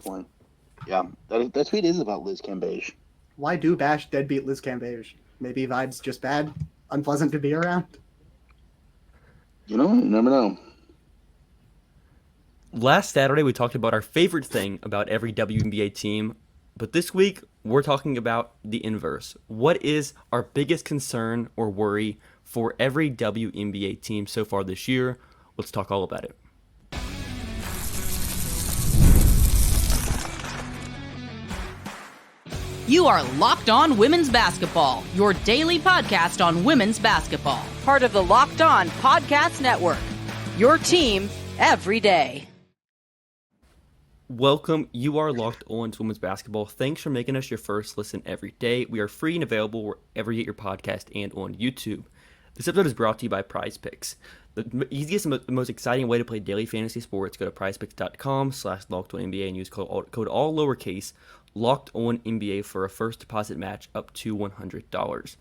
point. Yeah, that tweet is about Liz Cambage. Why do bash deadbeat Liz Cambage? Maybe vibes just bad, unpleasant to be around. You never know. Last Saturday, we talked about our favorite thing about every WNBA team, but this week, we're talking about the inverse. What is our biggest concern or worry for every WNBA team so far this year? Let's talk all about it. You are Locked On Women's Basketball, your daily podcast on women's basketball. Part of the Locked On Podcast Network, your team every day. Welcome. You are Locked On to Women's Basketball. Thanks for making us your first listen every day. We are free and available wherever you get your podcast and on YouTube. This episode is brought to you by Prize Picks. The easiest and the most exciting way to play daily fantasy sports. Go to prizepicks.com/LockedOnNBA and use code all lowercase LockedOnNBA for a first deposit match up to $100.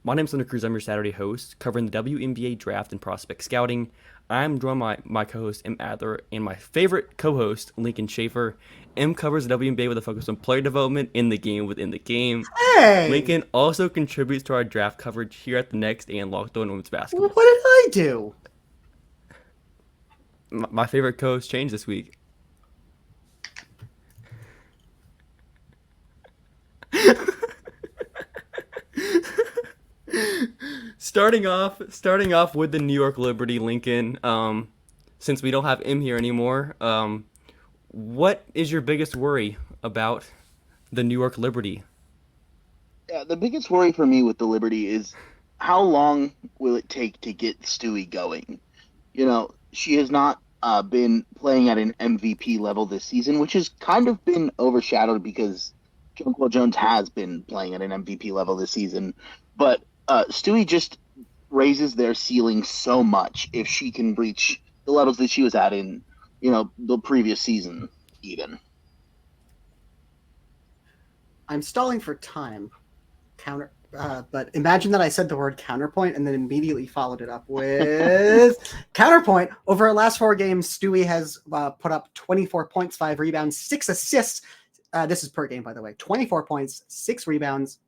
My name is Hunter Cruse. I'm your Saturday host, covering the WNBA draft and prospect scouting. I'm joined by my co-host, M. Adler, and my favorite co-host, Lincoln Shafer. M covers the WNBA with a focus on player development in the game within the game. Hey! Lincoln also contributes to our draft coverage here at the Next and Locked On Women's Basketball. What did I do? My favorite co-host changed this week. Starting off with the New York Liberty, Lincoln. Since we don't have M here anymore, what is your biggest worry about the New York Liberty? Yeah, the biggest worry for me with the Liberty is how long will it take to get Stewie going? She has not been playing at an MVP level this season, which has kind of been overshadowed because Jonquel Jones has been playing at an MVP level this season. But Stewie just raises their ceiling so much if she can reach the levels that she was at in, the previous season even. I'm stalling for time. But imagine that I said the word counterpoint and then immediately followed it up with counterpoint. Over our last 4 games, Stewie has put up 24 points, 5 rebounds, 6 assists. This is per game, by the way. 24 points, 6 rebounds.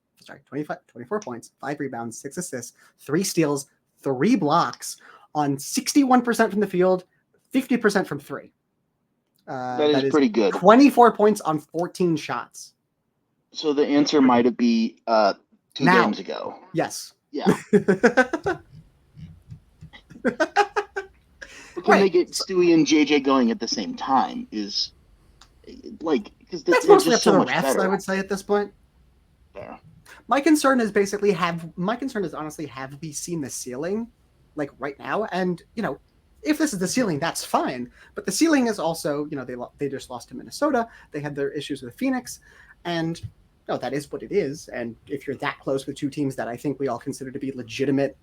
24 points, 5 rebounds, 6 assists, 3 steals, 3 blocks on 61% from the field, 50% from 3. That is pretty good. 24 points on 14 shots. So the answer might have been 2 games ago. Yes. Yeah. Can they get Stewie and JJ going at the same time? Is because that's mostly up to the refs, better. I would say at this point. Fair. My concern is honestly, have we seen the ceiling right now? And, if this is the ceiling, that's fine. But the ceiling is also, they just lost to Minnesota. They had their issues with Phoenix. And, that is what it is. And if you're that close with 2 teams that I think we all consider to be legitimate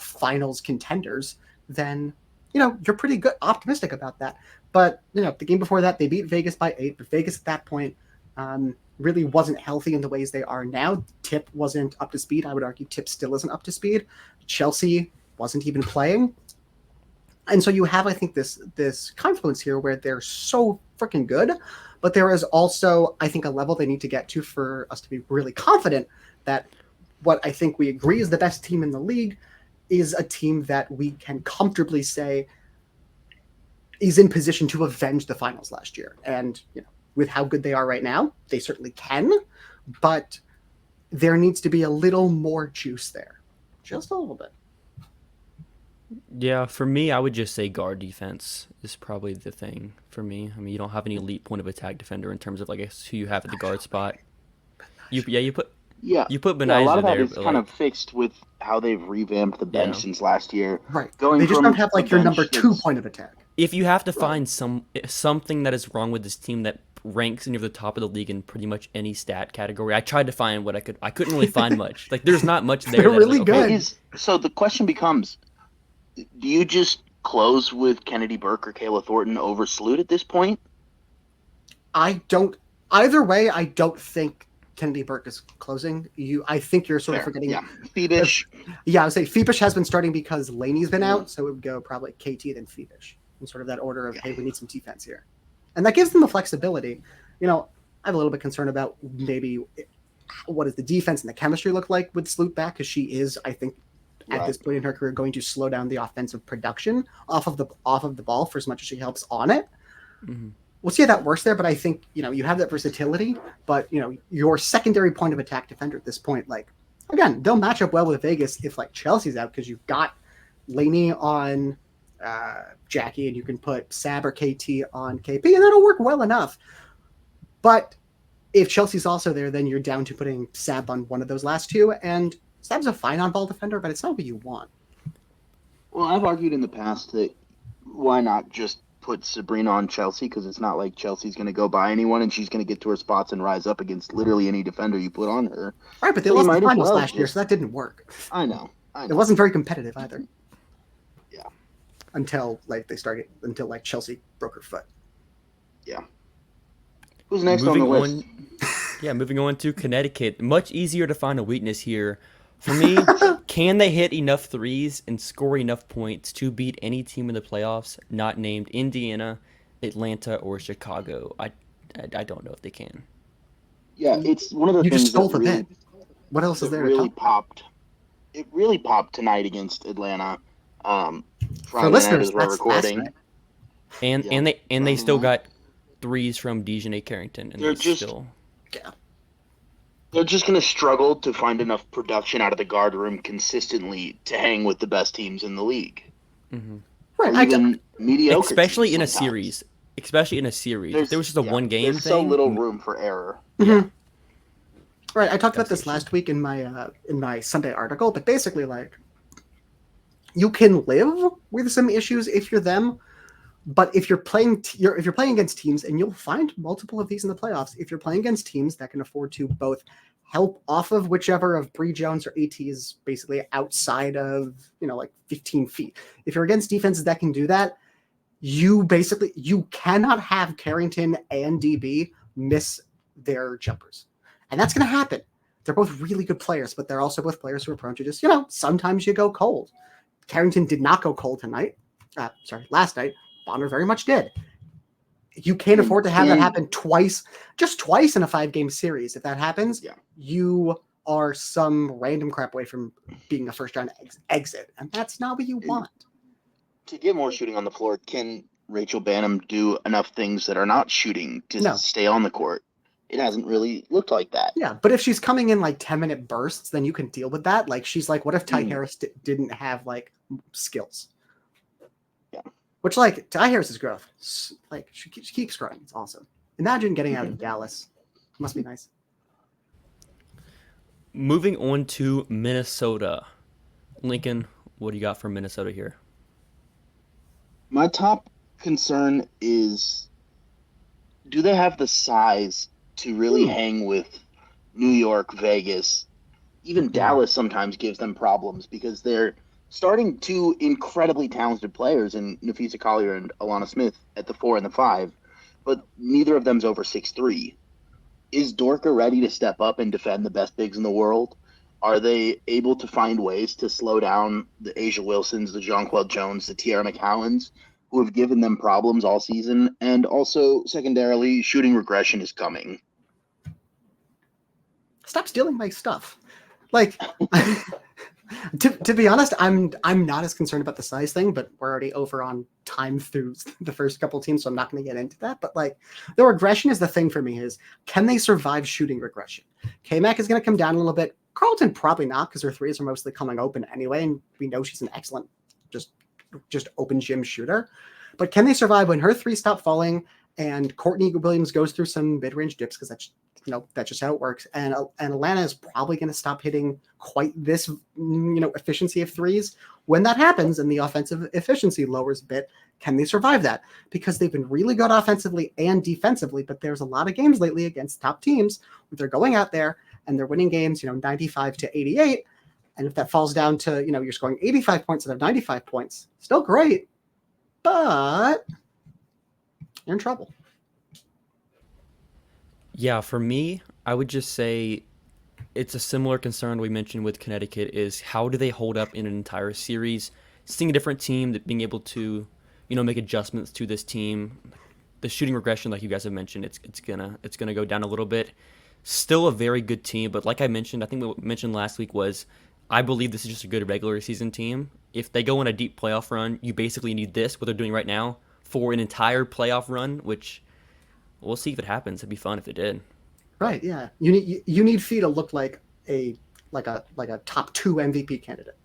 finals contenders, then, you're pretty good, optimistic about that. But, the game before that, they beat Vegas by 8. But Vegas at that point really wasn't healthy in the ways they are now. Tip wasn't up to speed. I would argue Tip still isn't up to speed. Chelsea wasn't even playing. And so you have, I think, this confluence here where they're so freaking good, but there is also, I think, a level they need to get to for us to be really confident that what I think we agree is the best team in the league is a team that we can comfortably say is in position to avenge the finals last year. And, with how good they are right now, they certainly can, but there needs to be a little more juice there. Just a little bit. Yeah, for me, I would just say guard defense is probably the thing for me. I mean, you don't have any elite point of attack defender in terms of, I guess, who you have at the guard spot. You put Benazer a lot of that there, is kind of fixed with how they've revamped the bench since last year. Right. They just don't have your number 2 point of attack. If you have to find something that is wrong with this team that ranks near the top of the league in pretty much any stat category, I tried to find what I could. I couldn't really find much. There's not much there. They're really good. So the question becomes, do you just close with Kennedy Burke or Kayla Thornton over Sloot at this point? I don't. Either way, I don't think Kennedy Burke is closing. I think you're sort of forgetting. Yeah, Phoebish. Yeah, I would say Phoebish has been starting because Laney's been out, so it would go probably KT then Phoebish in sort of that order of, hey, we need some defense here. And that gives them the flexibility. I have a little bit concerned about maybe what does the defense and the chemistry look like with Sloot back, because she is, I think, at this point in her career, going to slow down the offensive production off of the ball for as much as she helps on it. Mm-hmm. We'll see how that works there, but I think you have that versatility. But your secondary point of attack defender at this point, like again, they'll match up well with Vegas if like Chelsea's out, because you've got Lainey on Jackie, and you can put Sab or KT on KP, and that'll work well enough. But if Chelsea's also there, then you're down to putting Sab on one of those last two, and Sab's a fine on-ball defender, but it's not what you want. Well, I've argued in the past that why not just put Sabrina on Chelsea, because it's not like Chelsea's going to go by anyone, and she's going to get to her spots and rise up against literally any defender you put on her. Right, but they lost the finals last year, so that didn't work. I know. It wasn't very competitive either. Yeah. Until Chelsea broke her foot. Yeah. Who's next on the list? Moving on to Connecticut. Much easier to find a weakness here. For me, can they hit enough threes and score enough points to beat any team in the playoffs not named Indiana, Atlanta, or Chicago? I don't know if they can. Yeah, it's one of the things just stole that the really, bit. What else is there? Really popped. It really popped tonight against Atlanta. Friday For listeners, night as we're recording. Night. And they still got threes from Dejanay Carrington, and they're just going to struggle to find enough production out of the guard room consistently to hang with the best teams in the league. Mm-hmm. Right, even mediocre, especially in sometimes. a series. Especially in a series. If there was just a one game there's thing. so little room for error. Mm-hmm. Right, I talked about this last week in my Sunday article, but basically, like, you can live with some issues if you're them, but if you're playing against teams, and you'll find multiple of these in the playoffs, if you're playing against teams that can afford to both help off of whichever of Bree Jones or AT is basically outside of 15 feet. If you're against defenses that can do that, you cannot have Carrington and DB miss their jumpers. And that's going to happen. They're both really good players, but they're also both players who are prone to just, sometimes you go cold. Carrington did not go cold last night. Bonner very much did. You can't afford to have that happen twice in a 5-game series. If that happens, you are some random crap away from being a first-round exit, and that's not what you want. To get more shooting on the floor, can Rachel Banham do enough things that are not shooting to stay on the court? It hasn't really looked like that. Yeah, but if she's coming in like 10-minute bursts, then you can deal with that. Like, she's like, what if Ty Harris didn't have like skills? Yeah. Which, like, Ty Harris's growth, like, she keeps growing. It's awesome. Imagine getting out of Dallas. Must be nice. Moving on to Minnesota. Lincoln, what do you got for Minnesota here? My top concern is, do they have the size to really hang with New York, Vegas? Even Dallas sometimes gives them problems because they're starting two incredibly talented players in Nafisa Collier and Alana Smith at the 4 and the 5, but neither of them's over 6'3". Is Dorka ready to step up and defend the best bigs in the world? Are they able to find ways to slow down the Asia Wilsons, the Jonquel Jones, the Tierra McCallans, who have given them problems all season? And also, secondarily, shooting regression is coming. Stop stealing my stuff. Like, to be honest, I'm not as concerned about the size thing, but we're already over on time through the first couple teams, so I'm not going to get into that. But like, the regression is the thing for me, is can they survive shooting regression? K-Mac is going to come down a little bit. Carlton probably not, because her threes are mostly coming open anyway, and we know she's an excellent just open gym shooter. But can they survive when her threes stop falling and Courtney Williams goes through some mid-range dips, because that's just how it works. And Atlanta is probably going to stop hitting quite this, efficiency of threes. When that happens and the offensive efficiency lowers a bit, can they survive that? Because they've been really good offensively and defensively, but there's a lot of games lately against top teams where they're going out there and they're winning games, 95 to 88. And if that falls down to, you're scoring 85 points instead of 95 points, still great, but you're in trouble. Yeah, for me, I would just say it's a similar concern we mentioned with Connecticut, is how do they hold up in an entire series? Seeing a different team, that being able to, make adjustments to this team. the shooting regression, like you guys have mentioned, it's gonna go down a little bit. Still a very good team, but like I mentioned, I think what we mentioned last week was I believe this is just a good regular season team. If they go on a deep playoff run, you basically need this, what they're doing right now, for an entire playoff run, which we'll see if it happens. It'd be fun if it did. Right, yeah. You need Fee to look like a top 2 MVP candidate.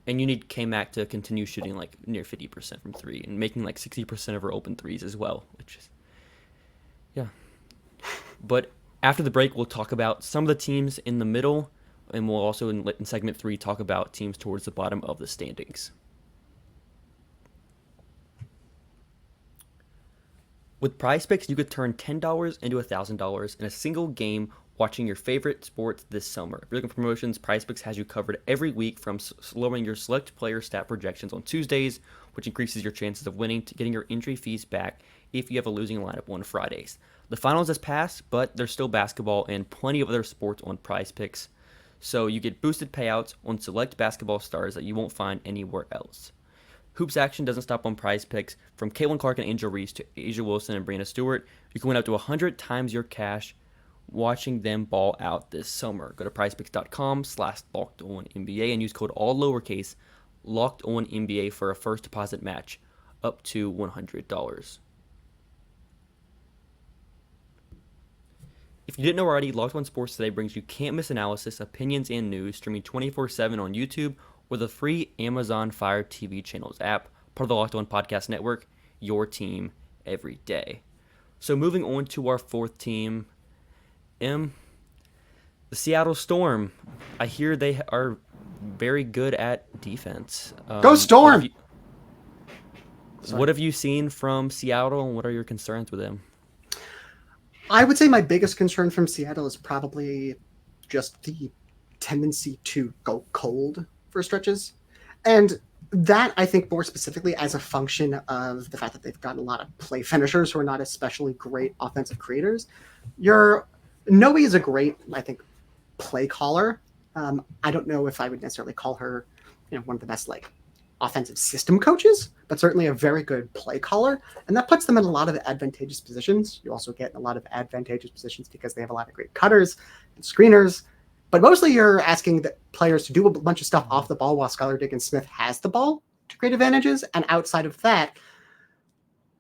And you need K-Mac to continue shooting like near 50% from 3 and making like 60% of her open threes as well, which is, yeah. But after the break, we'll talk about some of the teams in the middle, and we'll also, in segment 3, talk about teams towards the bottom of the standings. With Prize Picks, you could turn $10 into $1,000 in a single game watching your favorite sports this summer. If you're looking for promotions, Prize Picks has you covered every week, from lowering your select player stat projections on Tuesdays, which increases your chances of winning, to getting your entry fees back if you have a losing lineup on Fridays. The finals has passed, but there's still basketball and plenty of other sports on Prize Picks, so you get boosted payouts on select basketball stars that you won't find anywhere else. Hoops action doesn't stop on Prize Picks. From Caitlin Clark and Angel Reese to Asia Wilson and Brianna Stewart, you can win up to 100 times your cash watching them ball out this summer. Go to prizepicks.com/LockedOnNBA and use code all lowercase LockedOnNBA for a first deposit match up to $100. If you didn't know already, Locked On Sports Today brings you can't-miss analysis, opinions, and news, streaming 24/7 on YouTube or the free Amazon Fire TV channels app, part of the Locked On Podcast Network, your team every day. So moving on to our fourth team, the Seattle Storm. I hear they are very good at defense. Go Storm! What have you seen from Seattle, and what are your concerns with them? I would say my biggest concern from Seattle is probably just the tendency to go cold for stretches. And that, I think, more specifically as a function of the fact that they've got a lot of play finishers who are not especially great offensive creators. Noe is a great, I think, play caller. I don't know if I would necessarily call her, one of the best offensive system coaches, but certainly a very good play caller, and that puts them in a lot of advantageous positions. You also get in a lot of advantageous positions because they have a lot of great cutters and screeners, but mostly you're asking the players to do a bunch of stuff off the ball while Skylar Diggins-Smith has the ball to create advantages, and outside of that,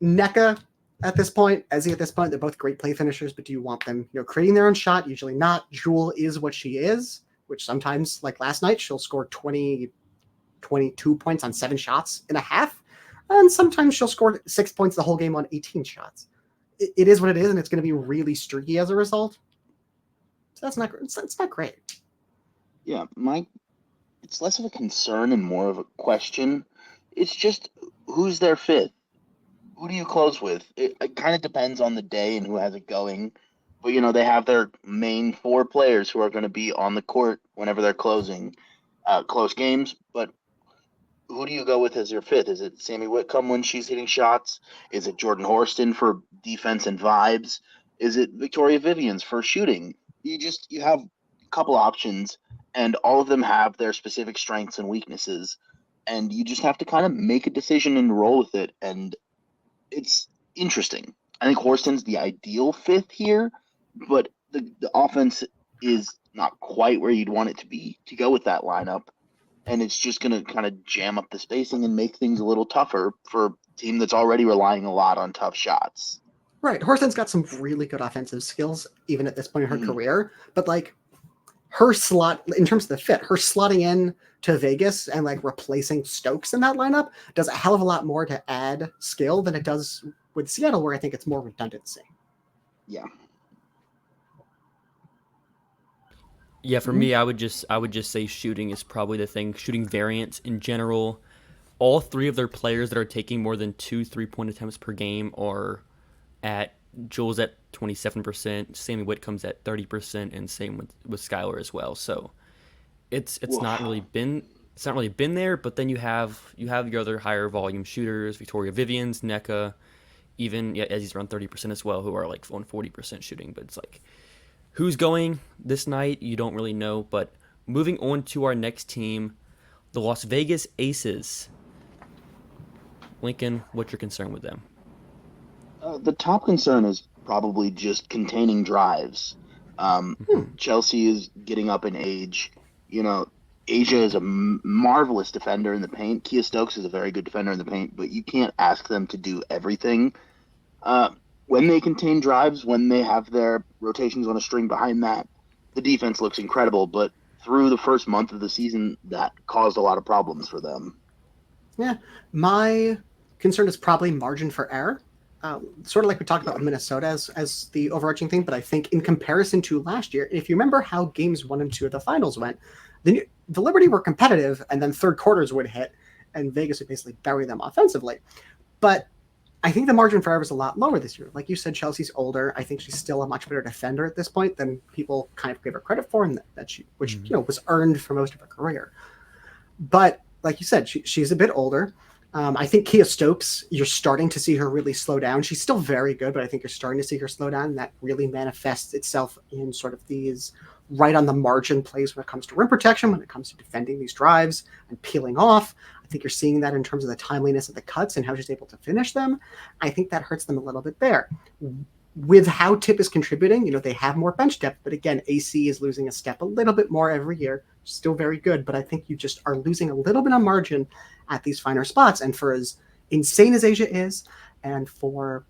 NECA at this point, Ezzy at this point, they're both great play finishers, but do you want them creating their own shot? Usually not. Jewel is what she is, which sometimes, like last night, she'll score 22 points on 7 shots and a half, and sometimes she'll score 6 points the whole game on 18 shots. It is what it is, and it's going to be really streaky as a result. So that's not great. Yeah, it's less of a concern and more of a question. It's just, who's their fifth? Who do you close with? It kind of depends on the day and who has it going. But, they have their main 4 players who are going to be on the court whenever they're closing close games. But who do you go with as your fifth? Is it Sammy Whitcomb when she's hitting shots? Is it Jordan Horston for defense and vibes? Is it Victoria Vivians for shooting? You have a couple options, and all of them have their specific strengths and weaknesses, and you just have to kind of make a decision and roll with it, and it's interesting. I think Horston's the ideal fifth here, but the offense is not quite where you'd want it to be to go with that lineup, and it's just going to kind of jam up the spacing and make things a little tougher for a team that's already relying a lot on tough shots. Right. Horston's got some really good offensive skills, even at this point in her career, but her slot, in terms of the fit, her slotting in to Vegas and replacing Stokes in that lineup does a hell of a lot more to add skill than it does with Seattle, where I think it's more redundancy. Yeah. Yeah, for me, I would just say shooting is probably the thing. Shooting variance in general. All 3 of their players that are taking more than 2 3-point attempts per game are at Jules at 27%, Sammy Whitcomb's at 30%, and same with Skylar as well. So it's not really been there. But then you have your other higher volume shooters, Victoria Vivians, NECA, even Ezzy's around 30% as well, who are on 40% shooting. But it's who's going this night? You don't really know. But moving on to our next team, the Las Vegas Aces. Lincoln, what's your concern with them? The top concern is probably just containing drives. Chelsea is getting up in age. You know, Asia is a marvelous defender in the paint. Kia Stokes is a very good defender in the paint, but you can't ask them to do everything. When they contain drives, when they have their rotations on a string behind that, the defense looks incredible. But through the first month of the season, that caused a lot of problems for them. Yeah, my concern is probably margin for error. Sort of like we talked about with Minnesota as the overarching thing, but I think in comparison to last year, if you remember how games 1 and 2 of the finals went, the Liberty were competitive, and then third quarters would hit, and Vegas would basically bury them offensively. But I think the margin for error is a lot lower this year. Like you said, Chelsea's older. I think she's still a much better defender at this point than people kind of gave her credit for, and which was earned for most of her career. But like you said, she's a bit older. I think Kia Stokes, you're starting to see her really slow down. She's still very good, but I think you're starting to see her slow down. And that really manifests itself in sort of these right on the margin plays when it comes to rim protection, when it comes to defending these drives and peeling off. I think you're seeing that in terms of the timeliness of the cuts and how she's able to finish them. I think that hurts them a little bit there. With how Tip is contributing, they have more bench depth, but again, AC is losing a step a little bit more every year. Still very good, but I think you just are losing a little bit of margin at these finer spots. And for as insane as Asia is, and for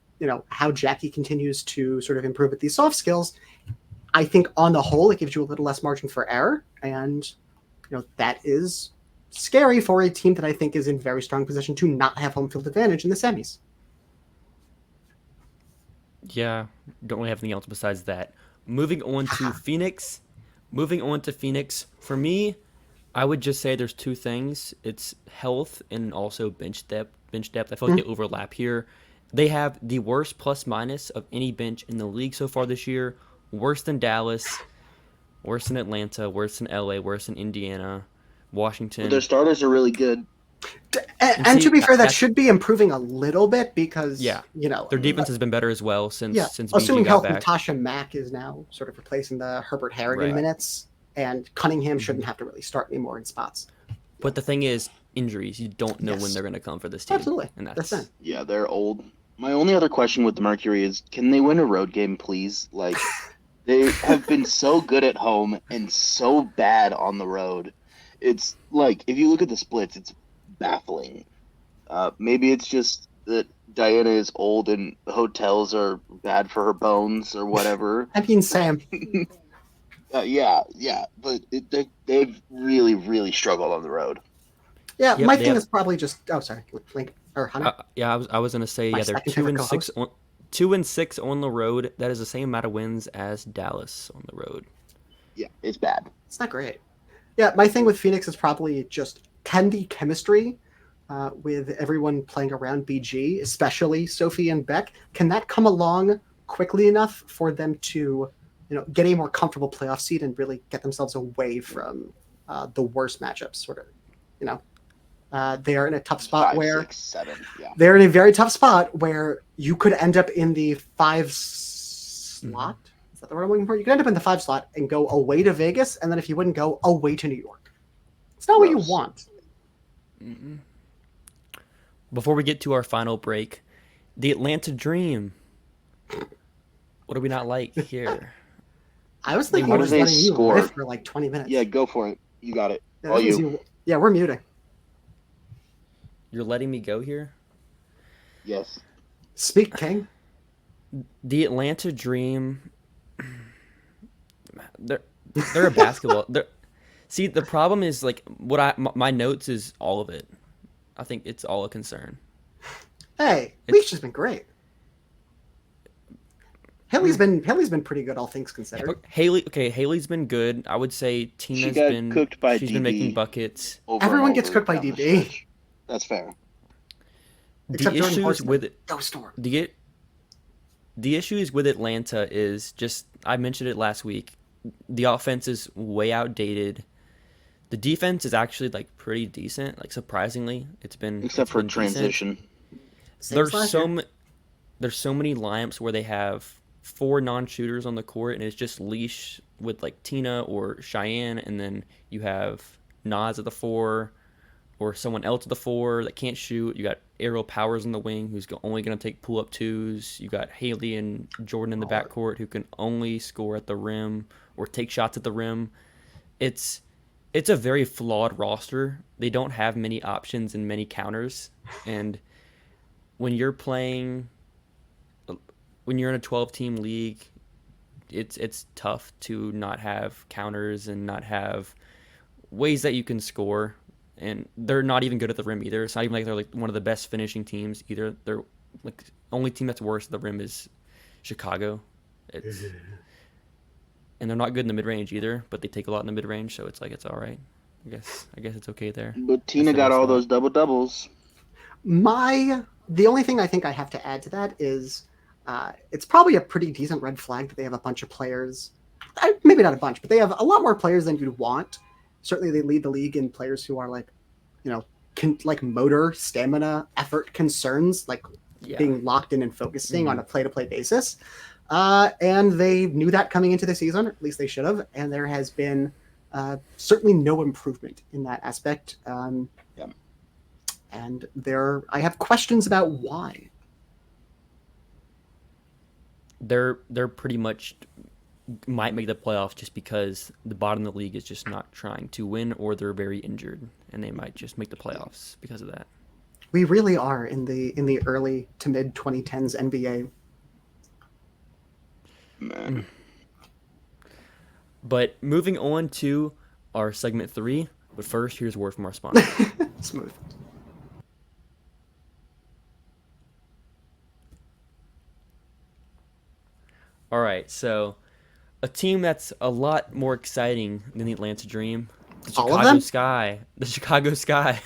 how Jackie continues to sort of improve at these soft skills, I think on the whole it gives you a little less margin for error, and that is scary for a team that I think is in very strong position to not have home field advantage in the semis. Yeah, don't really have anything else besides that. Moving on to Phoenix, for me, I would just say there's two things. It's health and also bench depth. I feel like they overlap here. They have the worst plus minus of any bench in the league so far this year. Worse than Dallas, worse than Atlanta, worse than LA, worse than Indiana, Washington. But their starters are really good. And to be fair, that should be improving a little bit because, their defense has been better as well since assuming BG got health, back. Natasha Mack is now sort of replacing the Herbert Harrigan minutes, and Cunningham shouldn't have to really start anymore in spots. But the thing is, injuries. You don't know when they're going to come for this team. Absolutely. And yeah, they're old. My only other question with the Mercury is, can they win a road game, please? Like, they have been so good at home and so bad on the road. It's like, if you look at the splits, it's baffling. Maybe it's just that Diana is old and hotels are bad for her bones or whatever. I mean, Sam. Yeah, but they've really, really struggled on the road. Yeah, my thing is probably just. Oh, sorry, Link or Hunter. I was gonna say they're 2-6 on the road. That is the same amount of wins as Dallas on the road. Yeah, it's bad. It's not great. Yeah, my thing with Phoenix is probably just the chemistry with everyone playing around BG, especially Sophie and Beck. Can that come along quickly enough for them to, get a more comfortable playoff seed and really get themselves away from the worst matchups? Sort of, they are in a tough spot 5, where 6, 7, yeah. They're in a very tough spot where you could end up in the 5 slot. Is that the word I'm looking for? You could end up in the 5 slot and go away to Vegas, and then if you wouldn't go, away to New York. It's not what you want. Mm-mm. Before we get to our final break, the Atlanta Dream. What do we not like here? I was thinking of just letting you riff for like 20 minutes. Yeah, go for it. You got it. Yeah, All you. Yeah, we're muting. You're letting me go here? Yes. Speak, King. The Atlanta Dream. They're a basketball. See, the problem is like my notes is all of it. I think it's all a concern. Hey, Leisha's been great. Haley's been pretty good, all things considered. Haley's been good. I would say Tina's been cooked by she's DB been making buckets. Everyone gets cooked by DB. That's fair. Except The issues with it. Go Storm. The issues with Atlanta is just, I mentioned it last week. The offense is way outdated. The defense is actually like pretty decent, like surprisingly. Except for transition. There's so many lineups where they have 4 non-shooters on the court, and it's just Leash with like Tina or Cheyenne, and then you have Nas at the 4 or someone else at the 4 that can't shoot. You got Aerial Powers in the wing, who's only going to take pull-up twos. You got Haley and Jordan in the backcourt, who can only score at the rim or take shots at the rim. It's a very flawed roster. They don't have many options and many counters. And when you're in a 12-team league, it's tough to not have counters and not have ways that you can score. And they're not even good at the rim either. It's not even like they're like one of the best finishing teams either. They're like only team that's worse at the rim is Chicago. And they're not good in the mid range either, but they take a lot in the mid range, so it's like it's all right. I guess it's okay there. But Tina got all those double doubles. The only thing I think I have to add to that is it's probably a pretty decent red flag that they have a bunch of players. Maybe not a bunch, but they have a lot more players than you'd want. Certainly, they lead the league in players who are like, like motor, stamina, effort concerns, like being locked in and focusing on a play-to-play basis. And they knew that coming into the season, at least they should have. And there has been certainly no improvement in that aspect. And I have questions about why. They're pretty much might make the playoffs just because the bottom of the league is just not trying to win, or they're very injured, and they might just make the playoffs because of that. We really are in the early to mid 2010s NBA. Man. But moving on to our segment 3, but first, here's a word from our sponsor. Smooth. All right, so a team that's a lot more exciting than the Atlanta Dream, the Chicago Sky. The Chicago Sky.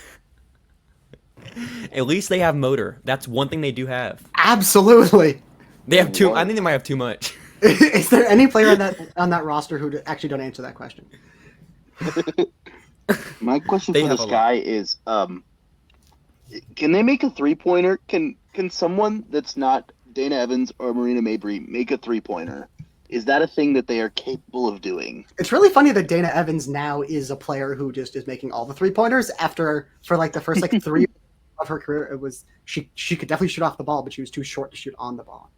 At least they have motor. That's one thing they do have. Absolutely. They have too. I think they might have too much. Is there any player on that roster who actually don't answer that question? My question for the Sky is, can they make a 3-pointer? Can someone that's not Dana Evans or Marina Mabrey make a 3-pointer? Is that a thing that they are capable of doing? It's really funny that Dana Evans now is a player who just is making all the 3-pointers for like the first 3 of her career. It was she could definitely shoot off the ball, but she was too short to shoot on the ball.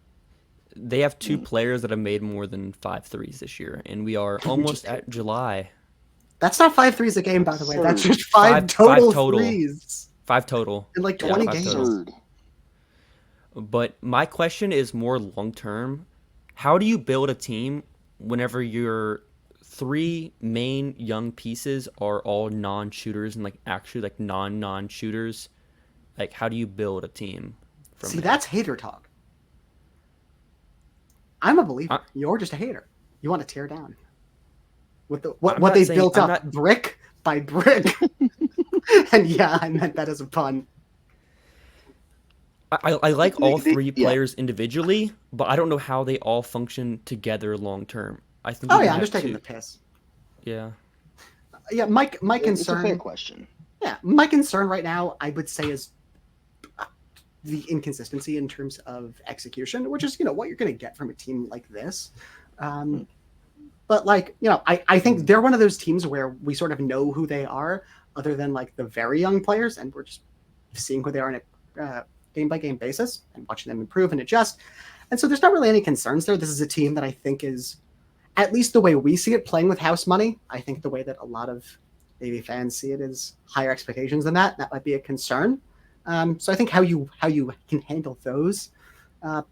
They have 2 players that have made more than 5 threes this year, and we are almost at July. That's not 5 threes a game, by the way. That's just five total threes. 5 total. In like 20 games. But my question is more long-term. How do you build a team whenever your 3 main young pieces are all non-shooters and like actually like non-shooters? Like, how do you build a team from there? That's hater talk. I'm a believer. You're just a hater. You want to tear down what they built up brick by brick. And yeah, I meant that as a pun. I like all 3 players individually, but I don't know how they all function together long term. I think. I'm just taking the piss. Yeah. Yeah, my concern. It's a fair question. Yeah, my concern right now, I would say, is the inconsistency in terms of execution, which is what you're going to get from a team like this. But I think they're one of those teams where we sort of know who they are, other than like the very young players, and we're just seeing who they are on a game-by-game basis and watching them improve and adjust. And so there's not really any concerns there. This is a team that I think is, at least the way we see it, playing with house money. I think the way that a lot of Navy fans see it is higher expectations than that. That might be a concern. So I think how you can handle those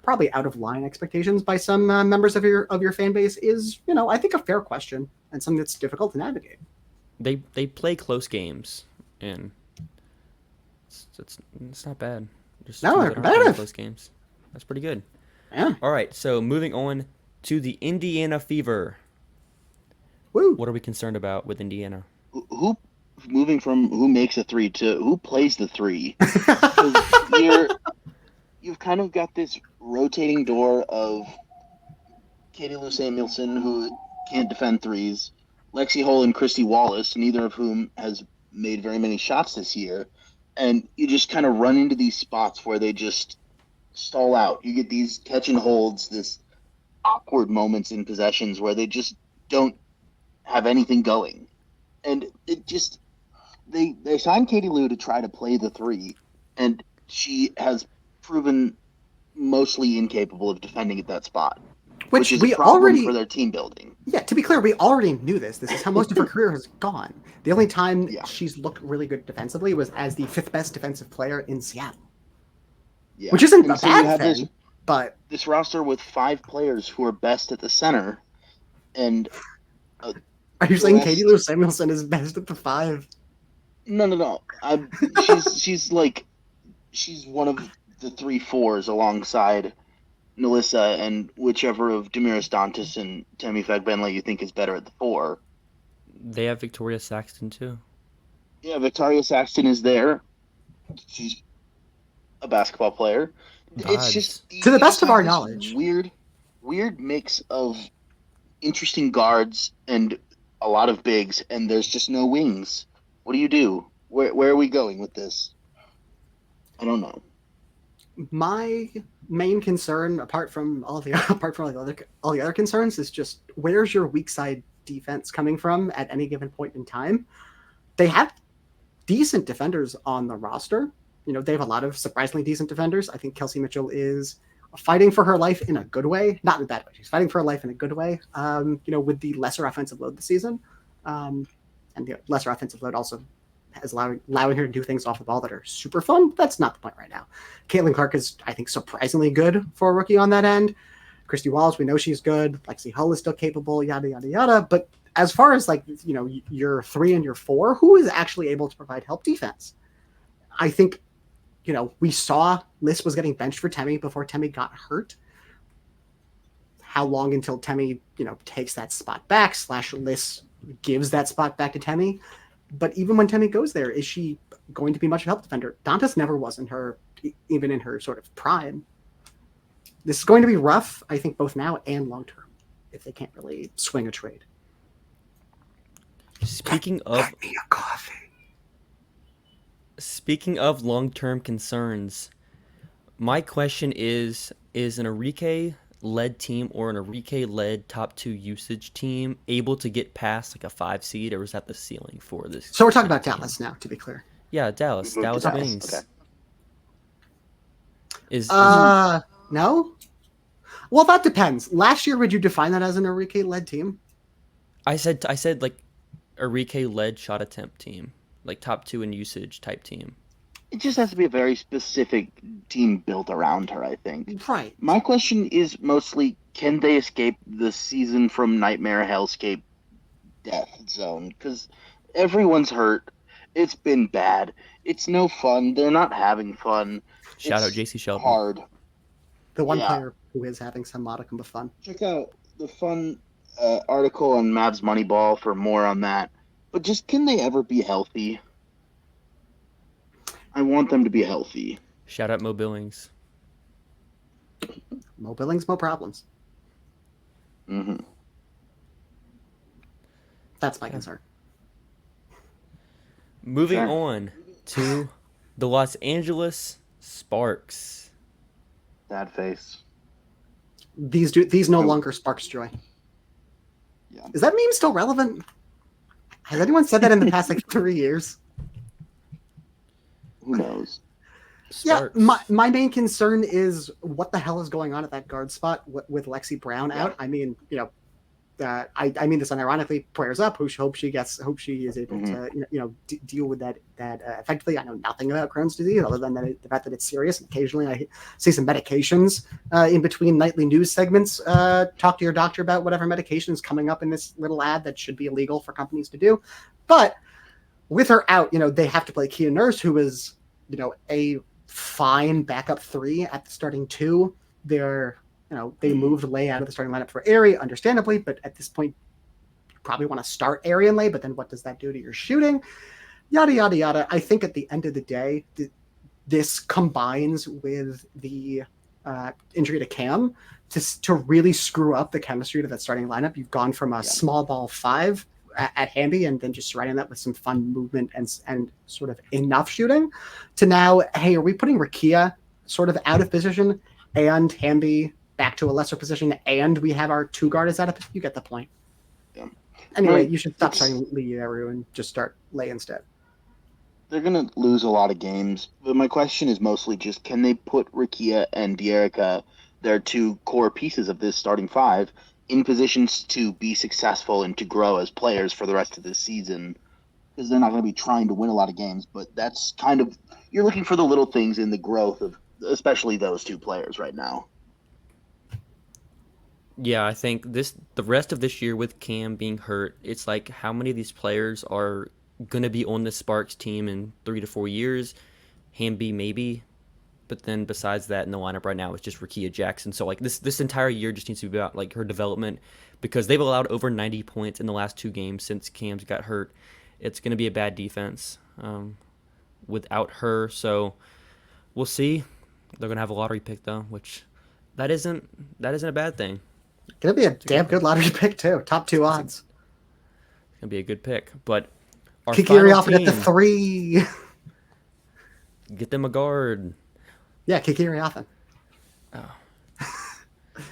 probably out of line expectations by some members of your fan base is, I think, a fair question and something that's difficult to navigate. They play close games, and it's not bad. They're competitive. Close games. That's pretty good. Yeah. All right, so moving on to the Indiana Fever. Woo. What are we concerned about with Indiana? Moving from who makes a 3 to who plays the 3. You've kind of got this rotating door of Katie Lou Samuelson, who can't defend threes, Lexi Hull and Christy Wallace, neither of whom has made very many shots this year. And you just kind of run into these spots where they just stall out. You get these catch and holds, this awkward moments in possessions where they just don't have anything going. And it just, they signed Katie Lou to try to play the 3, and she has proven mostly incapable of defending at that spot, Which is we a problem already for their team building. Yeah, to be clear, we already knew this. This is how most of her career has gone. The only time Yeah. she's looked really good defensively was as the 5th best defensive player in Seattle. Yeah. Which isn't And a so you bad have thing, but this roster with 5 players who are best at the center, and are you saying Katie Lou Samuelson is best at the 5? No. She's one of the 3-4s alongside Nalissa and whichever of Damiris Dantas and Tammy Fagbenle you think is better at the 4. They have Victoria Saxton too. Yeah, Victoria Saxton is there. She's a basketball player. It's just to the best of our knowledge, weird mix of interesting guards and a lot of bigs, and there's just no wings. What do you do? Where are we going with this? I don't know. My main concern, apart from all the other concerns, is just where's your weak side defense coming from at any given point in time? They have decent defenders on the roster. They have a lot of surprisingly decent defenders. I think Kelsey Mitchell is fighting for her life in a good way, not in a bad way. She's fighting for her life in a good way. With the lesser offensive load this season, and the lesser offensive load also is allowing her to do things off the ball that are super fun. That's not the point right now. Caitlin Clark is, I think, surprisingly good for a rookie on that end. Christy Wallace, we know she's good. Lexi Hull is still capable, yada, yada, yada. But as far as your 3 and your 4, who is actually able to provide help defense? I think, we saw Liz was getting benched for Temi before Temi got hurt. How long until Temi, takes that spot back / Liz gives that spot back to Temi? But even when Temi goes there, is she going to be much of a help defender? Dantas never was even in her sort of prime. This is going to be rough, I think, both now and long term, if they can't really swing a trade. Speaking of long-term concerns, my question is an Enrique-led team or an Enrique-led top 2 usage team able to get past a 5 seed, or is that the ceiling for this? So we're talking about Dallas now, to be clear. Yeah, Dallas Wings. Okay. No? Well, that depends. Last year, would you define that as an Enrique-led team? I said Enrique-led shot attempt team, top 2 in usage type team. It just has to be a very specific team built around her, I think. Right. My question is mostly, can they escape the season from nightmare hellscape death zone? Because everyone's hurt. It's been bad. It's no fun. They're not having fun. Shout out JC Shelby. Hard. The one player who is having some modicum of fun. Check out the fun article on Mavs Moneyball for more on that. But just, can they ever be healthy? I want them to be healthy. Shout out Mo Billings. Mo Billings, Mo problems. Mm-hmm. That's my concern. Moving on to the Los Angeles Sparks. Sad face. These no longer sparks joy. Yeah. Is that meme still relevant? Has anyone said that in the past 3 years? Who knows? Sparks. Yeah, my main concern is what the hell is going on at that guard spot with Lexi Brown out. I mean, I mean this unironically. Prayers up. Hope she is able to deal with that effectively. I know nothing about Crohn's disease other than the fact that it's serious. And occasionally, I see some medications in between nightly news segments. Talk to your doctor about whatever medication is coming up in this little ad that should be illegal for companies to do. But with her out, they have to play Kia Nurse, who is a fine backup 3 at the starting 2. They moved Lay out of the starting lineup for Aerie, understandably, but at this point, you probably want to start Aerie and Lay, but then what does that do to your shooting? Yada, yada, yada. I think at the end of the day, this combines with the injury to Cam to really screw up the chemistry to that starting lineup. You've gone from a small ball 5 at Hamby and then just surrounding that with some fun movement and sort of enough shooting to now, hey, are we putting Rakia sort of out of position and Hamby back to a lesser position, and we have our 2 guards out of position? You get the point. Yeah. Anyway, you should stop starting Lee Aru and just start Lay instead. they're gonna lose a lot of games. But my question is mostly just, can they put Rikia and De'Erica, their two core pieces of this starting five, in positions to be successful and to grow as players for the rest of this season? Because they're not going to be trying to win a lot of games, but that's kind of, you're looking for the little things in the growth of especially those two players right now. Yeah, I think the rest of this year with Cam being hurt, it's like how many of these players are going to be on the Sparks team in 3 to 4 years? Hamby maybe, but then besides that in the lineup right now it's just Rikia Jackson. So like this entire year just needs to be about like her development, because they've allowed over 90 points in the last 2 games since Cam's got hurt. It's going to be a bad defense without her. So we'll see. They're going to have a lottery pick though, which that isn't a bad thing. Gonna be a damn good lottery pick too. Top 2 odds. It's gonna be a good pick. But our Kikiri off final at the 3. Get them a guard. Yeah, Kikiri off. Oh.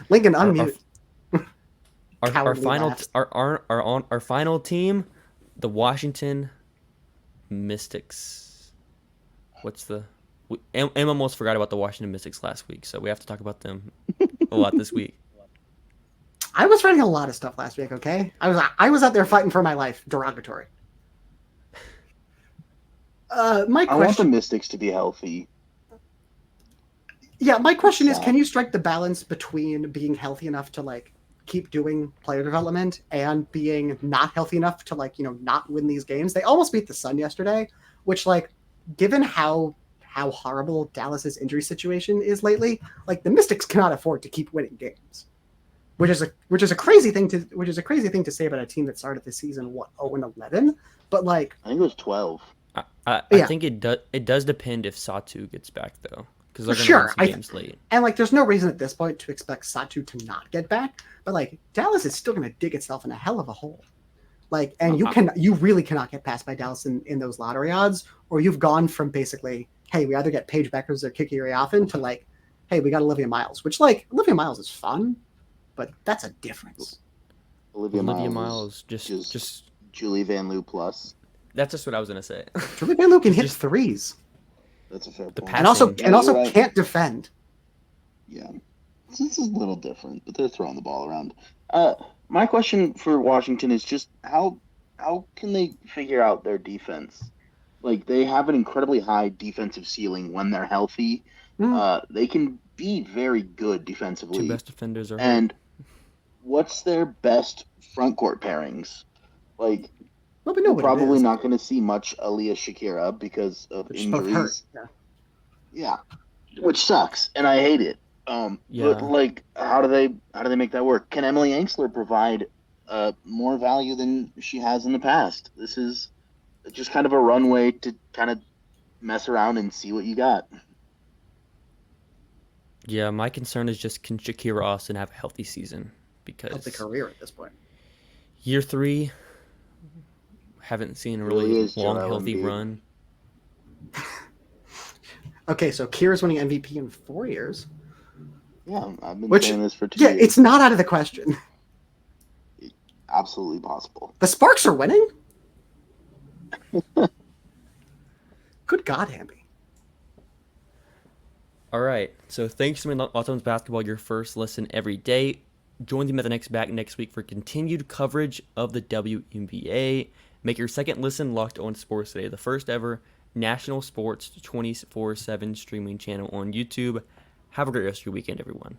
Lincoln unmute. Our final team, the Washington Mystics. Emma almost forgot about the Washington Mystics last week, so we have to talk about them a lot this week. I was writing a lot of stuff last week, okay? I was out there fighting for my life. Derogatory. I want the Mystics to be healthy. Yeah, my question is, can you strike the balance between being healthy enough to, like, keep doing player development and being not healthy enough to, like, not win these games? They almost beat the Sun yesterday, which, like, given how horrible Dallas's injury situation is lately, like, the Mystics cannot afford to keep winning games. Which is a crazy thing to say about a team that started the season 0-11, but like I think it was 12. I think it does depend if Satu gets back though, because they're going to win some games late. And like, there's no reason at this point to expect Satu to not get back, but like Dallas is still going to dig itself in a hell of a hole. Like, and you really cannot get passed by Dallas in those lottery odds, or you've gone from basically, hey, we either get Paige Beckers or Kiki Riafen to like, hey, we got Olivia Miles, which like Olivia Miles is fun. But that's a difference. Olivia Miles just Julie Van Loo plus. That's just what I was gonna say. Julie Van Loo can hit threes. That's a fair point. And also can't defend. Yeah, this is a little different, but they're throwing the ball around. My question for Washington is just how can they figure out their defense? Like, they have an incredibly high defensive ceiling when they're healthy. They can be very good defensively. 2 best defenders are and what's their best front court pairings? Like, we're probably not going to see much Aaliyah Shakira because of injuries. Yeah, which sucks, and I hate it. But like, how do they make that work? Can Emily Angsler provide more value than she has in the past? This is just kind of a runway to kind of mess around and see what you got. Yeah, my concern is just, can Shakira Austin have a healthy season? Because healthy career at this point. Year 3, haven't seen a really long, healthy run. Okay, so Kira's winning MVP in 4 years. Yeah, I've been saying this for 2 years. Yeah, it's not out of the question. Absolutely possible. The Sparks are winning? Good God, Hamby. All right, so thanks for making Locked On Basketball your first listen every day. Join them at the next week for continued coverage of the WNBA. Make your second listen Locked On Sports Today, the first ever national sports 24/7 streaming channel on YouTube. Have a great rest of your weekend, everyone.